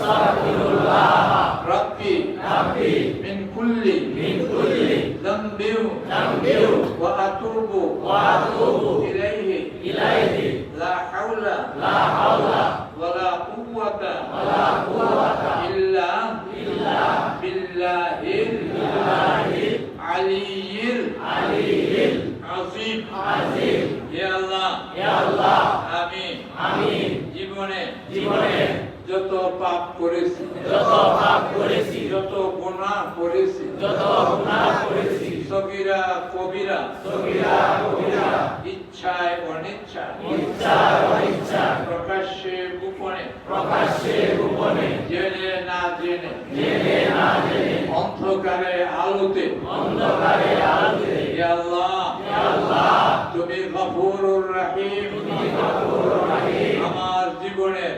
আস্তাগফিরুল্লাহ রাব্বি মিন কুল্লি যামবিন ওয়া আতুবু ইলাইহি লা হাওলা ওয়ালা কুওয়াতা ইল্লা বিল্লাহিল আলিয়্যিল আযীম। হে আল্লাহ আমি জীবনে যত পাপ করেছি, যত গুনাহ করেছি, সগীরা কবিরা, ইচ্ছায় অনিচ্ছায়, প্রকাশ্যে গোপনে, জেনে না জেনে, অন্ধকারে আলোতে, হে আল্লাহ তুমি গফুরুর রহিম। আমার জীবনের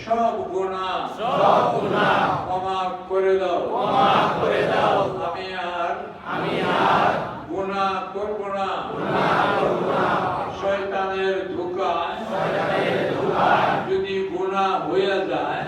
সব গুনাহ ক্ষমা করে দাও। আমি আর গুনাহ করব না। শয়তানের ধোঁকায় যদি গুনাহ হয়ে যায়